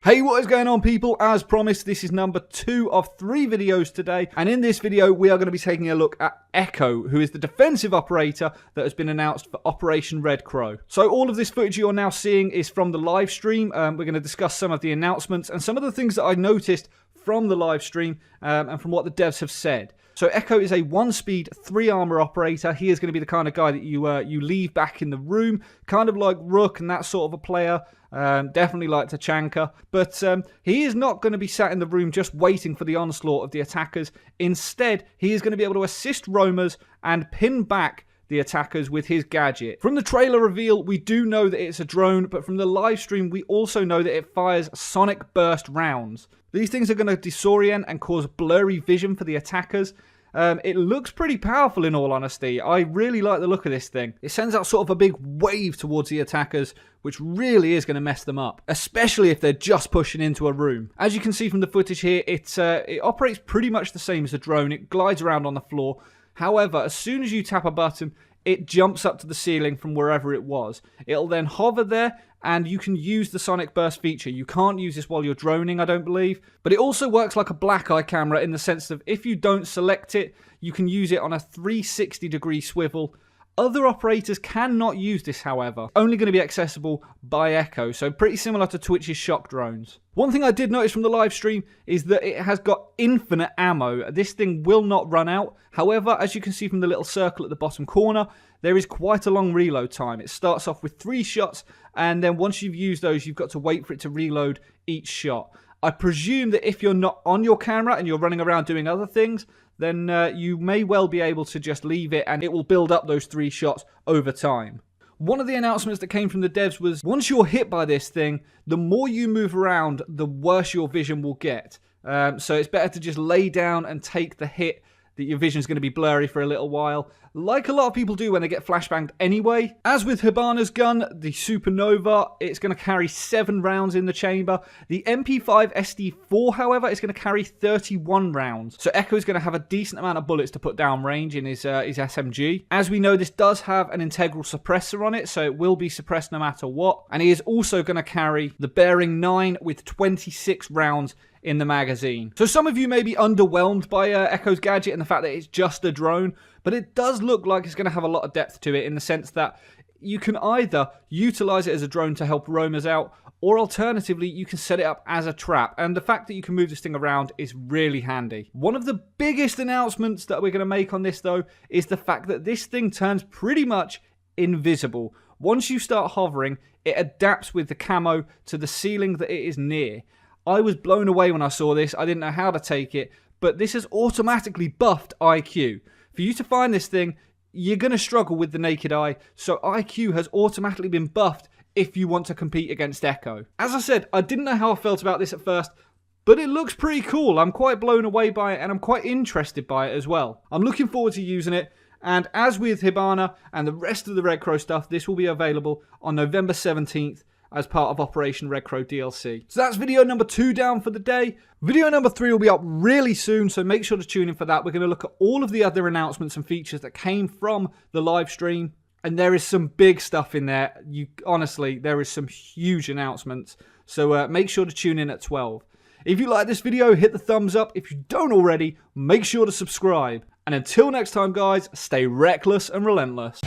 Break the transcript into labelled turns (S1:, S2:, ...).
S1: Hey, what is going on, people? As promised, this is number 2 of 3 videos today, and in this video we are going to be taking a look at Echo, who is the defensive operator that has been announced for Operation Red Crow. So all of this footage you're now seeing is from the live stream. We're going to discuss some of the announcements and some of the things that I noticed from the live stream and from what the devs have said. So Echo is a 1-speed, 3-armor operator. He is going to be the kind of guy that you leave back in the room, kind of like Rook and that sort of a player. Definitely like Tachanka, but he is not going to be sat in the room just waiting for the onslaught of the attackers. Instead, he is going to be able to assist roamers and pin back the attackers with his gadget. From the trailer reveal, we do know that it's a drone, but from the live stream, we also know that it fires sonic burst rounds. These things are going to disorient and cause blurry vision for the attackers. It looks pretty powerful, in all honesty. I really like the look of this thing. It sends out sort of a big wave towards the attackers, which really is going to mess them up, especially if they're just pushing into a room. As you can see from the footage here, it operates pretty much the same as a drone. It glides around on the floor. However, as soon as you tap a button, it jumps up to the ceiling from wherever it was. It'll then hover there, and you can use the sonic burst feature. You can't use this while you're droning, I don't believe. But it also works like a black eye camera in the sense of if you don't select it, you can use it on a 360-degree swivel. Other operators cannot use this, however. Only going to be accessible by Echo, so pretty similar to Twitch's shock drones. One thing I did notice from the live stream is that it has got infinite ammo. This thing will not run out. However, as you can see from the little circle at the bottom corner, there is quite a long reload time. It starts off with 3 shots, and then once you've used those, you've got to wait for it to reload each shot. I presume that if you're not on your camera and you're running around doing other things, then you may well be able to just leave it and it will build up those 3 shots over time. One of the announcements that came from the devs was once you're hit by this thing, the more you move around, the worse your vision will get. So it's better to just lay down and take the hit, that your vision is going to be blurry for a little while, like a lot of people do when they get flashbanged anyway. As with Hibana's gun, the Supernova, it's going to carry 7 rounds in the chamber. The MP5 SD4, however, is going to carry 31 rounds. So Echo is going to have a decent amount of bullets to put down range in his SMG. As we know, this does have an integral suppressor on it, so it will be suppressed no matter what. And he is also going to carry the Bearing 9 with 26 rounds in the magazine. So some of you may be underwhelmed by Echo's gadget and the fact that it's just a drone, but it does look like it's going to have a lot of depth to it in the sense that you can either utilize it as a drone to help roamers out, or alternatively you can set it up as a trap, and the fact that you can move this thing around is really handy. One of the biggest announcements that we're going to make on this though is the fact that this thing turns pretty much invisible. Once you start hovering, it adapts with the camo to the ceiling that it is near. I was blown away when I saw this. I didn't know how to take it, but this has automatically buffed IQ. For you to find this thing, you're going to struggle with the naked eye, so IQ has automatically been buffed if you want to compete against Echo. As I said, I didn't know how I felt about this at first, but it looks pretty cool. I'm quite blown away by it, and I'm quite interested by it as well. I'm looking forward to using it, and as with Hibana and the rest of the Red Crow stuff, this will be available on November 17th. As part of Operation Red Crow DLC. So that's video number 2 down for the day. Video number 3 will be up really soon, so make sure to tune in for that. We're going to look at all of the other announcements and features that came from the live stream. And there is some big stuff in there. Honestly, there is some huge announcements. So make sure to tune in at 12. If you like this video, hit the thumbs up. If you don't already, make sure to subscribe. And until next time, guys, stay reckless and relentless.